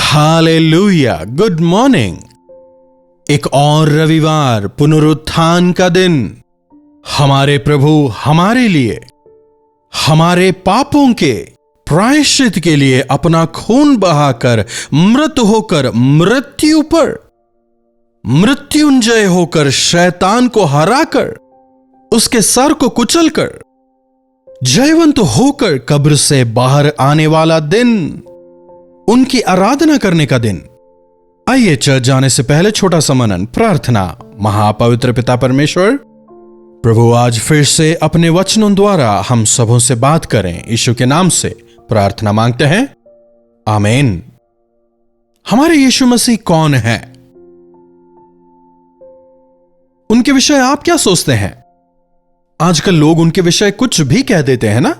Hallelujah, good morning. एक और रविवार, पुनरुत्थान का दिन। हमारे प्रभु हमारे लिए, हमारे पापों के प्रायश्चित के लिए अपना खून बहाकर, मृत होकर मृत्यु पर मृत्युंजय होकर, शैतान को हराकर, उसके सर को कुचलकर, जयवंत होकर कब्र से बाहर आने वाला दिन, उनकी आराधना करने का दिन। आइए चर्च जाने से पहले छोटा सा मनन प्रार्थना। महापवित्र पिता परमेश्वर, प्रभु आज फिर से अपने वचनों द्वारा हम सबों से बात करें। यीशु के नाम से प्रार्थना मांगते हैं, आमीन। हमारे यीशु मसीह कौन है? उनके विषय आप क्या सोचते हैं? आजकल लोग उनके विषय कुछ भी कह देते हैं ना।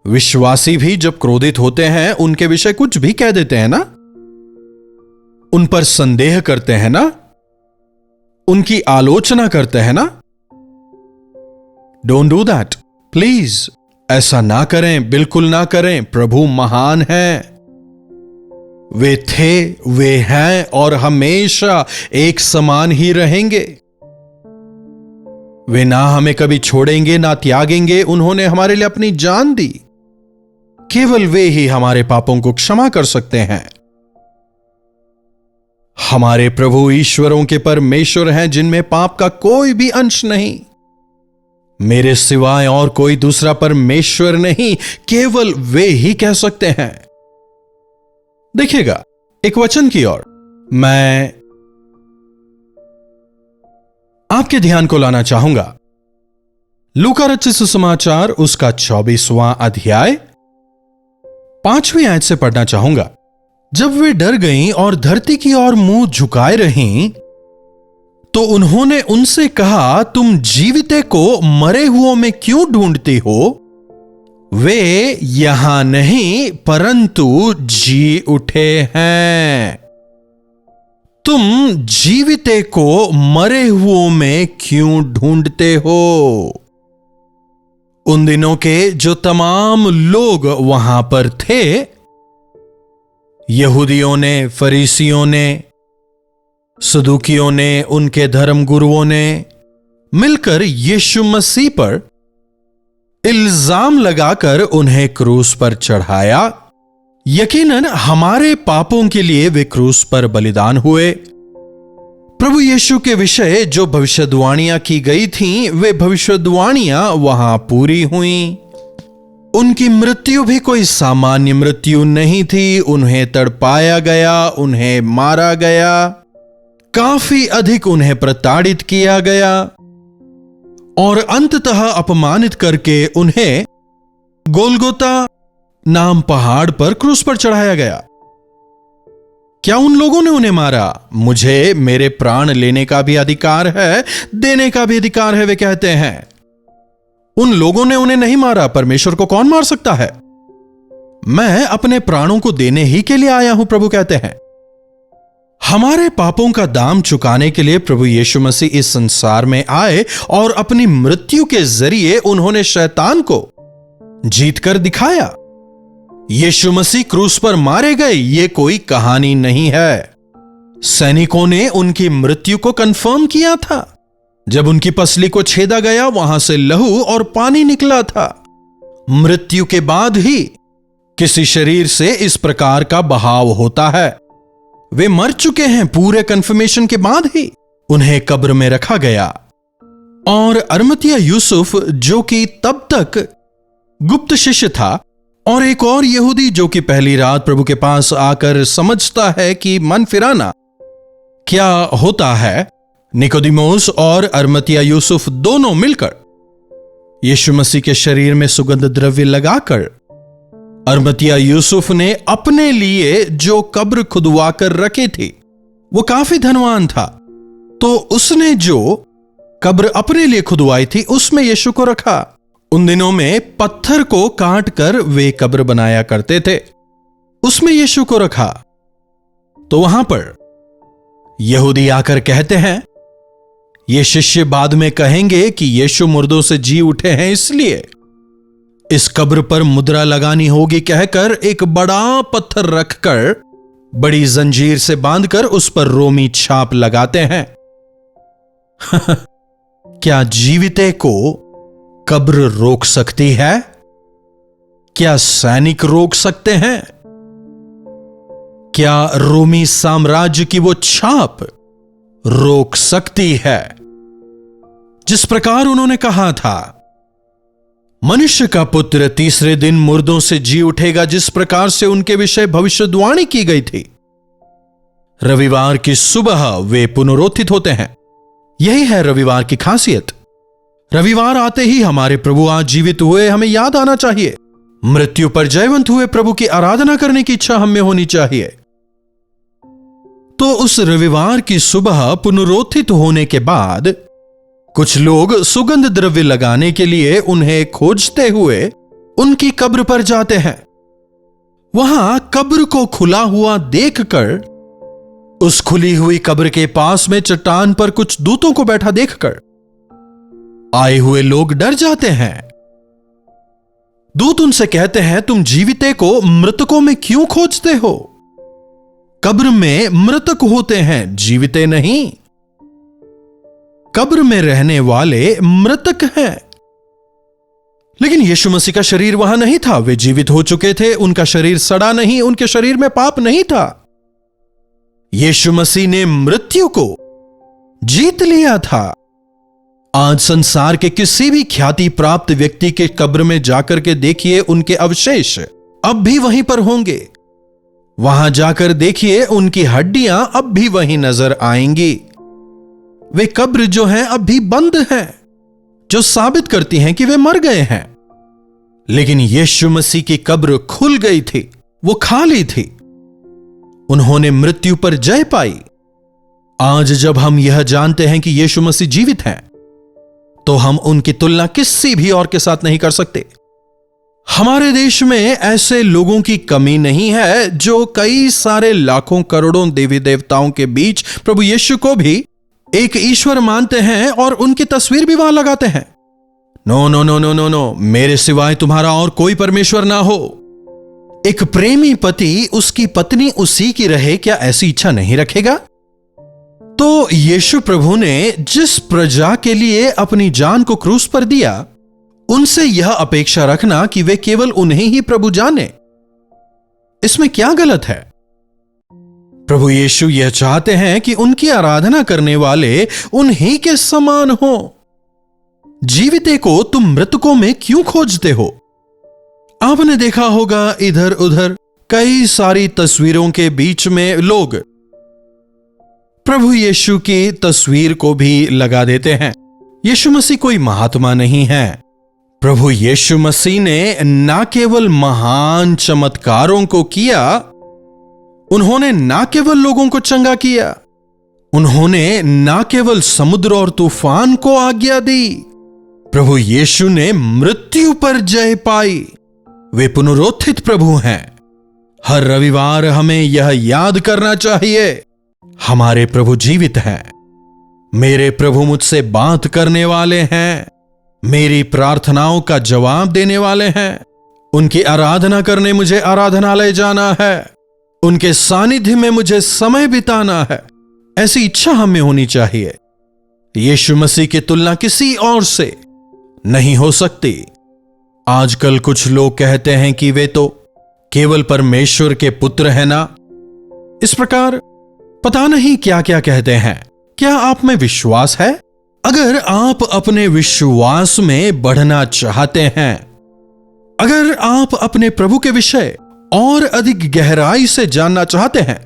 विश्वासी भी जब क्रोधित होते हैं उनके विषय कुछ भी कह देते हैं ना। उन पर संदेह करते हैं ना, उनकी आलोचना करते हैं ना। Don't do that please. ऐसा ना करें, बिल्कुल ना करें। प्रभु महान है। वे थे, वे हैं और हमेशा एक समान ही रहेंगे। वे ना हमें कभी छोड़ेंगे ना त्यागेंगे। उन्होंने हमारे लिए अपनी जान दी। केवल वे ही हमारे पापों को क्षमा कर सकते हैं। हमारे प्रभु ईश्वरों के परमेश्वर हैं जिनमें पाप का कोई भी अंश नहीं। मेरे सिवाय और कोई दूसरा परमेश्वर नहीं, केवल वे ही कह सकते हैं। देखिएगा एक वचन की ओर मैं आपके ध्यान को लाना चाहूंगा। लूका रचित सुसमाचार उसका 24वां अध्याय 5वीं आयत से पढ़ना चाहूंगा। जब वे डर गईं और धरती की ओर मुंह झुकाए रहीं, तो उन्होंने उनसे कहा, तुम जीविते को मरे हुओं में क्यों ढूंढती हो? वे यहां नहीं परंतु जी उठे हैं। तुम जीविते को मरे हुओं में क्यों ढूंढते हो? उन दिनों के जो तमाम लोग वहां पर थे, यहूदियों ने, फरीसियों ने, सदूकियों ने, उनके धर्म गुरुओं ने मिलकर यीशु मसीह पर इल्जाम लगाकर उन्हें क्रूस पर चढ़ाया। यकीनन हमारे पापों के लिए वे क्रूस पर बलिदान हुए। प्रभु यीशु के विषय जो भविष्यवाणियां की गई थीं, वे भविष्यवाणियां वहां पूरी हुईं। उनकी मृत्यु भी कोई सामान्य मृत्यु नहीं थी। उन्हें तड़पाया गया, उन्हें मारा गया, काफी अधिक उन्हें प्रताड़ित किया गया और अंततः अपमानित करके उन्हें गोलगोता नाम पहाड़ पर क्रूस पर चढ़ाया गया। क्या उन लोगों ने उन्हें मारा? मुझे मेरे प्राण लेने का भी अधिकार है, देने का भी अधिकार है, वे कहते हैं। उन लोगों ने उन्हें नहीं मारा। परमेश्वर को कौन मार सकता है? मैं अपने प्राणों को देने ही के लिए आया हूं, प्रभु कहते हैं। हमारे पापों का दाम चुकाने के लिए प्रभु यीशु मसीह इस संसार में आए और अपनी मृत्यु के जरिए उन्होंने शैतान को जीतकर दिखाया। यीशु मसीह क्रूस पर मारे गए, ये कोई कहानी नहीं है। सैनिकों ने उनकी मृत्यु को कंफर्म किया था। जब उनकी पसली को छेदा गया, वहां से लहू और पानी निकला था। मृत्यु के बाद ही किसी शरीर से इस प्रकार का बहाव होता है। वे मर चुके हैं। पूरे कंफर्मेशन के बाद ही उन्हें कब्र में रखा गया। और अरमतिया यूसुफ, जो कि तब तक गुप्त शिष्य था, और एक और यहूदी जो कि पहली रात प्रभु के पास आकर समझता है कि मन फिराना क्या होता है, निकोदिमोस और अरमतिया यूसुफ दोनों मिलकर यीशु मसीह के शरीर में सुगंध द्रव्य लगाकर, अरमतिया यूसुफ ने अपने लिए जो कब्र खुदवा कर रखी थी, वो काफी धनवान था, तो उसने जो कब्र अपने लिए खुदवाई थी उसमें यीशु को रखा। उन दिनों में पत्थर को काट कर वे कब्र बनाया करते थे, उसमें यीशु को रखा। तो वहां पर यहूदी आकर कहते हैं, ये शिष्य बाद में कहेंगे कि यीशु मुर्दों से जी उठे हैं, इसलिए इस कब्र पर मुद्रा लगानी होगी कहकर एक बड़ा पत्थर रखकर बड़ी जंजीर से बांधकर उस पर रोमी छाप लगाते हैं। क्या जीविते को कब्र रोक सकती है? क्या सैनिक रोक सकते हैं? क्या रोमी साम्राज्य की वो छाप रोक सकती है? जिस प्रकार उन्होंने कहा था, मनुष्य का पुत्र तीसरे दिन मुर्दों से जी उठेगा, जिस प्रकार से उनके विषय भविष्यवाणी की गई थी, रविवार की सुबह वे पुनरुत्थित होते हैं। यही है रविवार की खासियत। रविवार आते ही हमारे प्रभु आज जीवित हुए हमें याद आना चाहिए। मृत्यु पर जयवंत हुए प्रभु की आराधना करने की इच्छा हमें होनी चाहिए। तो उस रविवार की सुबह पुनरुत्थित होने के बाद कुछ लोग सुगंध द्रव्य लगाने के लिए उन्हें खोजते हुए उनकी कब्र पर जाते हैं। वहां कब्र को खुला हुआ देखकर, उस खुली हुई कब्र के पास में चट्टान पर कुछ दूतों को बैठा देखकर आए हुए लोग डर जाते हैं। दूत उनसे कहते हैं, तुम जीविते को मृतकों में क्यों खोजते हो? कब्र में मृतक होते हैं, जीविते नहीं। कब्र में रहने वाले मृतक हैं। लेकिन यीशु मसीह का शरीर वहां नहीं था। वे जीवित हो चुके थे। उनका शरीर सड़ा नहीं, उनके शरीर में पाप नहीं था। यीशु मसीह ने मृत्यु को जीत लिया था। आज संसार के किसी भी ख्याति प्राप्त व्यक्ति के कब्र में जाकर के देखिए, उनके अवशेष अब भी वहीं पर होंगे। वहां जाकर देखिए, उनकी हड्डियां अब भी वहीं नजर आएंगी। वे कब्र जो हैं अब भी बंद हैं, जो साबित करती हैं कि वे मर गए हैं। लेकिन यीशु मसीह की कब्र खुल गई थी, वो खाली थी। उन्होंने मृत्यु पर जय पाई। आज जब हम यह जानते हैं कि यीशु मसीह जीवित हैं, तो हम उनकी तुलना किसी भी और के साथ नहीं कर सकते। हमारे देश में ऐसे लोगों की कमी नहीं है जो कई सारे लाखों करोड़ों देवी देवताओं के बीच प्रभु यीशु को भी एक ईश्वर मानते हैं और उनकी तस्वीर भी वहां लगाते हैं। No no no no no no, मेरे सिवाय तुम्हारा और कोई परमेश्वर ना हो। एक प्रेमी पति उसकी पत्नी उसी की रहे, क्या ऐसी इच्छा नहीं रखेगा? तो यीशु प्रभु ने जिस प्रजा के लिए अपनी जान को क्रूस पर दिया, उनसे यह अपेक्षा रखना कि वे केवल उन्हें ही प्रभु जाने, इसमें क्या गलत है? प्रभु यीशु यह चाहते हैं कि उनकी आराधना करने वाले उन्हीं के समान हो। जीविते को तुम मृतकों में क्यों खोजते हो? आपने देखा होगा इधर उधर कई सारी तस्वीरों के बीच में लोग प्रभु यीशु की तस्वीर को भी लगा देते हैं। यीशु मसीह कोई महात्मा नहीं है। प्रभु यीशु मसीह ने न केवल महान चमत्कारों को किया, उन्होंने ना केवल लोगों को चंगा किया, उन्होंने ना केवल समुद्र और तूफान को आज्ञा दी, प्रभु यीशु ने मृत्यु पर जय पाई। वे पुनरुत्थित प्रभु हैं। हर रविवार हमें यह याद करना चाहिए, हमारे प्रभु जीवित हैं। मेरे प्रभु मुझसे बात करने वाले हैं, मेरी प्रार्थनाओं का जवाब देने वाले हैं। उनकी आराधना करने मुझे आराधनालय जाना है, उनके सानिध्य में मुझे समय बिताना है। ऐसी इच्छा हमें होनी चाहिए। यीशु मसीह की तुलना किसी और से नहीं हो सकती। आजकल कुछ लोग कहते हैं कि वे तो केवल परमेश्वर के पुत्र हैं ना। इस प्रकार पता नहीं क्या क्या कहते हैं। क्या आप में विश्वास है? अगर आप अपने विश्वास में बढ़ना चाहते हैं, अगर आप अपने प्रभु के विषय और अधिक गहराई से जानना चाहते हैं,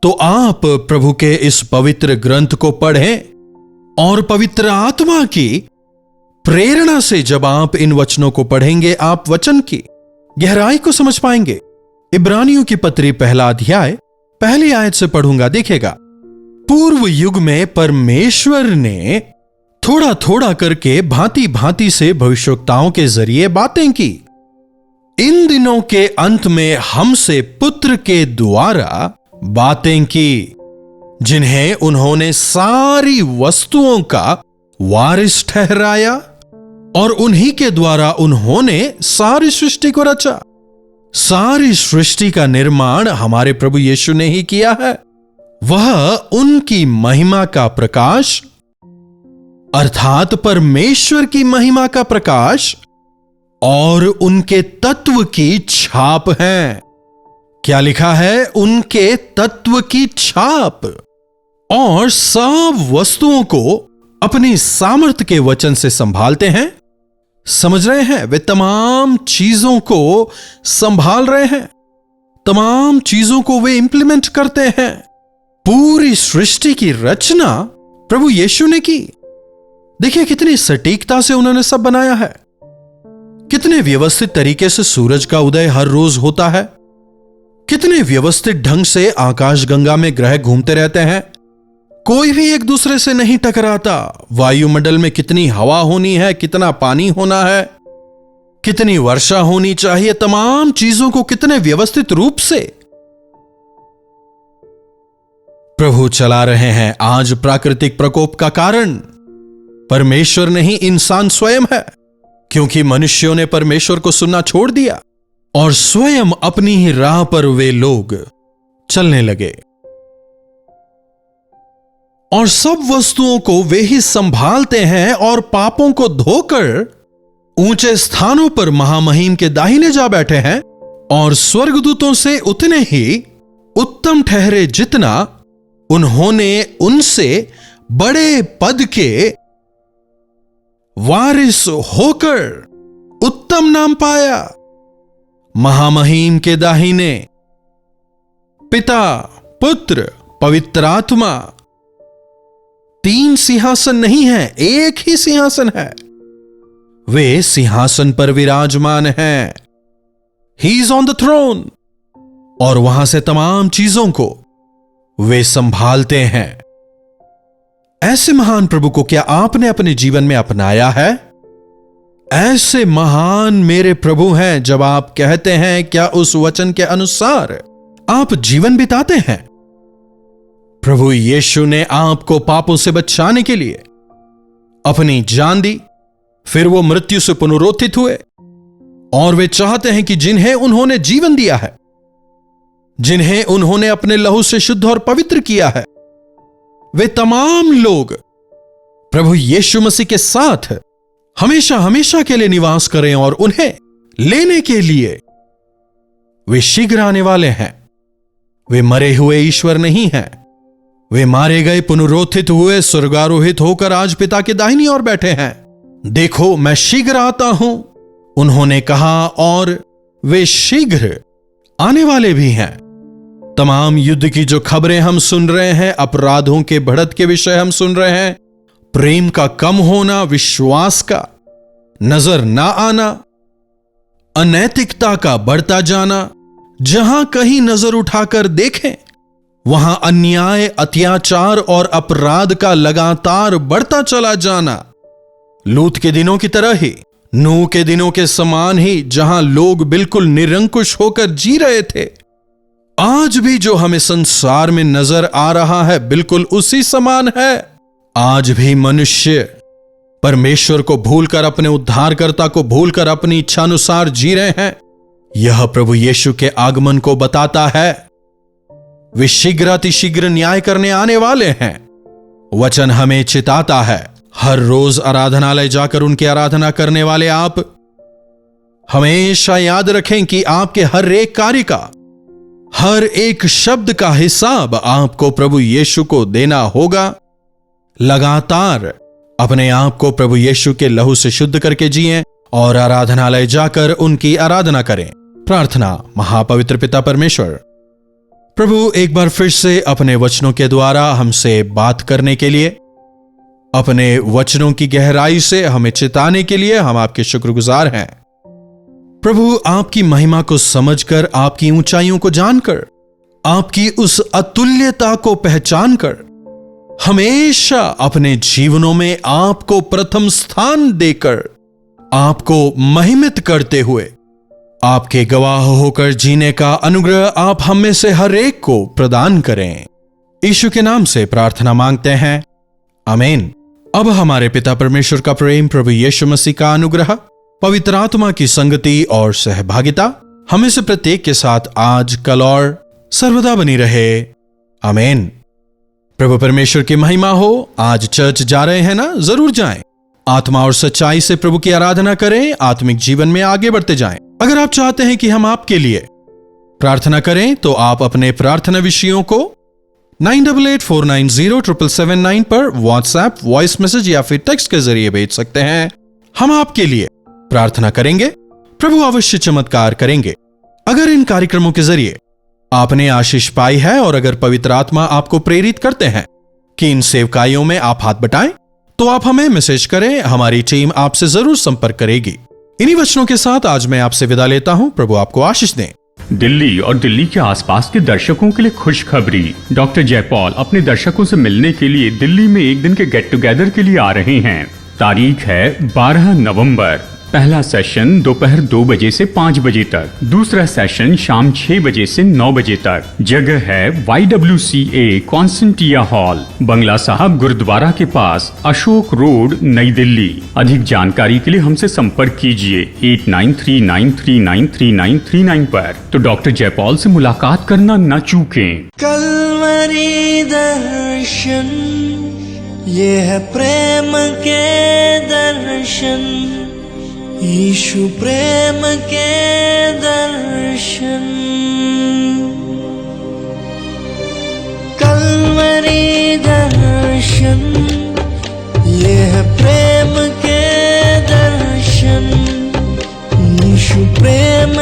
तो आप प्रभु के इस पवित्र ग्रंथ को पढ़ें और पवित्र आत्मा की प्रेरणा से जब आप इन वचनों को पढ़ेंगे, आप वचन की गहराई को समझ पाएंगे। इब्रानियों की पत्री 1 अध्याय 1 आयत से पढ़ूंगा, देखिएगा। पूर्व युग में परमेश्वर ने थोड़ा थोड़ा करके भांति भांति से भविष्यवक्ताओं के जरिए बातें की। इन दिनों के अंत में हमसे पुत्र के द्वारा बातें की, जिन्हें उन्होंने सारी वस्तुओं का वारिस ठहराया और उन्हीं के द्वारा उन्होंने सारी सृष्टि को रचा। सारी सृष्टि का निर्माण हमारे प्रभु यीशु ने ही किया है। वह उनकी महिमा का प्रकाश अर्थात परमेश्वर की महिमा का प्रकाश और उनके तत्व की छाप है। क्या लिखा है? उनके तत्व की छाप। और सब वस्तुओं को अपनी सामर्थ्य के वचन से संभालते हैं। समझ रहे हैं? वे तमाम चीजों को संभाल रहे हैं, तमाम चीजों को वे इंप्लीमेंट करते हैं। पूरी सृष्टि की रचना प्रभु यीशु ने की। देखिए कितनी सटीकता से उन्होंने सब बनाया है, कितने व्यवस्थित तरीके से सूरज का उदय हर रोज होता है, कितने व्यवस्थित ढंग से आकाशगंगा में ग्रह घूमते रहते हैं, कोई भी एक दूसरे से नहीं टकराता। वायुमंडल में कितनी हवा होनी है, कितना पानी होना है, कितनी वर्षा होनी चाहिए, तमाम चीजों को कितने व्यवस्थित रूप से प्रभु चला रहे हैं। आज प्राकृतिक प्रकोप का कारण परमेश्वर नहीं, इंसान स्वयं है, क्योंकि मनुष्यों ने परमेश्वर को सुनना छोड़ दिया और स्वयं अपनी ही राह पर वे लोग चलने लगे। और सब वस्तुओं को वे ही संभालते हैं और पापों को धोकर ऊंचे स्थानों पर महामहिम के दाहिने जा बैठे हैं और स्वर्गदूतों से उतने ही उत्तम ठहरे जितना उन्होंने उनसे बड़े पद के वारिस होकर उत्तम नाम पाया। महामहिम के दाहिने पिता, पुत्र, पवित्र आत्मा, 3 सिंहासन नहीं है, एक ही सिंहासन है। वे सिंहासन पर विराजमान हैं। He is on the throne. और वहां से तमाम चीजों को वे संभालते हैं। ऐसे महान प्रभु को क्या आपने अपने जीवन में अपनाया है? ऐसे महान मेरे प्रभु हैं, जब आप कहते हैं क्या उस वचन के अनुसार आप जीवन बिताते हैं? प्रभु यीशु ने आपको पापों से बचाने के लिए अपनी जान दी, फिर वो मृत्यु से पुनरुत्थित हुए और वे चाहते हैं कि जिन्हें उन्होंने जीवन दिया है, जिन्हें उन्होंने अपने लहू से शुद्ध और पवित्र किया है, वे तमाम लोग प्रभु यीशु मसीह के साथ हमेशा हमेशा के लिए निवास करें और उन्हें लेने के लिए वे शीघ्र आने वाले हैं। वे मरे हुए ईश्वर नहीं हैं, वे मारे गए पुनरुत्थित हुए स्वर्गारोहित होकर आज पिता के दाहिनी ओर बैठे हैं। देखो मैं शीघ्र आता हूं, उन्होंने कहा, और वे शीघ्र आने वाले भी हैं। तमाम युद्ध की जो खबरें हम सुन रहे हैं, अपराधों के बढ़त के विषय हम सुन रहे हैं, प्रेम का कम होना, विश्वास का नजर ना आना, अनैतिकता का बढ़ता जाना, जहां कहीं नजर उठाकर देखें वहां अन्याय, अत्याचार और अपराध का लगातार बढ़ता चला जाना। लूत के दिनों की तरह ही, नूह के दिनों के समान ही, जहां लोग बिल्कुल निरंकुश होकर जी रहे थे, आज भी जो हमें संसार में नजर आ रहा है बिल्कुल उसी समान है। आज भी मनुष्य परमेश्वर को भूलकर, अपने उद्धारकर्ता को भूलकर अपनी इच्छानुसार जी रहे हैं। यह प्रभु यीशु के आगमन को बताता है। वे शीघ्र अतिशीघ्र न्याय करने आने वाले हैं। वचन हमें चिताता है, हर रोज आराधनालय जाकर उनकी आराधना करने वाले आप हमेशा याद रखें कि आपके हर एक कार्य का, हर एक शब्द का हिसाब आपको प्रभु यीशु को देना होगा। लगातार अपने आप को प्रभु यीशु के लहू से शुद्ध करके जिएं और आराधनालय जाकर उनकी आराधना करें। प्रार्थना। महापवित्र पिता परमेश्वर, प्रभु एक बार फिर से अपने वचनों के द्वारा हमसे बात करने के लिए, अपने वचनों की गहराई से हमें चिताने के लिए हम आपके शुक्रगुजार हैं। प्रभु आपकी महिमा को समझकर, आपकी ऊंचाइयों को जानकर, आपकी उस अतुल्यता को पहचानकर हमेशा अपने जीवनों में आपको प्रथम स्थान देकर, आपको महिमित करते हुए, आपके गवाह होकर जीने का अनुग्रह आप हम में से हर एक को प्रदान करें। यीशु के नाम से प्रार्थना मांगते हैं, आमीन। अब हमारे पिता परमेश्वर का प्रेम, प्रभु यीशु मसीह का अनुग्रह, पवित्र आत्मा की संगति और सहभागिता हमें से प्रत्येक के साथ आज, कल और सर्वदा बनी रहे। आमीन। प्रभु परमेश्वर की महिमा हो। आज चर्च जा रहे हैं ना? जरूर जाएं। आत्मा और सच्चाई से प्रभु की आराधना करें, आत्मिक जीवन में आगे बढ़ते जाएं। अगर आप चाहते हैं कि हम आपके लिए प्रार्थना करें तो आप अपने प्रार्थना विषयों को 9884907779 पर व्हाट्सएप, वॉइस मैसेज या फिर टेक्स्ट के जरिए भेज सकते हैं। हम आपके लिए प्रार्थना करेंगे। प्रभु अवश्य चमत्कार करेंगे। अगर इन कार्यक्रमों के जरिए आपने आशीष पाई है और अगर पवित्र आत्मा आपको प्रेरित करते हैं कि इन सेवकाइयों में आप हाथ बटाएं, तो आप हमें मैसेज करें। हमारी टीम आपसे जरूर संपर्क करेगी। इन्हीं वचनों के साथ आज मैं आपसे विदा लेता हूं। प्रभु आपको आशीष दें। दिल्ली और दिल्ली के आसपास के दर्शकों के लिए खुशखबरी। डॉक्टर जयपॉल अपने दर्शकों से मिलने के लिए दिल्ली में एक दिन के गेट टुगेदर के लिए आ रहे हैं। तारीख है 12 नवंबर। पहला सेशन दोपहर 2 बजे से 5 बजे तक, दूसरा सेशन शाम 6 बजे से 9 बजे तक। जगह है YWCA कॉन्सेंटिया हॉल, बंगला साहब गुरुद्वारा के पास, अशोक रोड, नई दिल्ली। अधिक जानकारी के लिए हमसे संपर्क कीजिए 8939393939 पर। तो डॉक्टर जयपॉल से मुलाकात करना न चूकें। कल्वरी दर्शन, ये है प्रेम के दर्शन, यीशु प्रेम के दर्शन। कल्वरी दर्शन, ये है प्रेम के दर्शन, यीशु प्रेम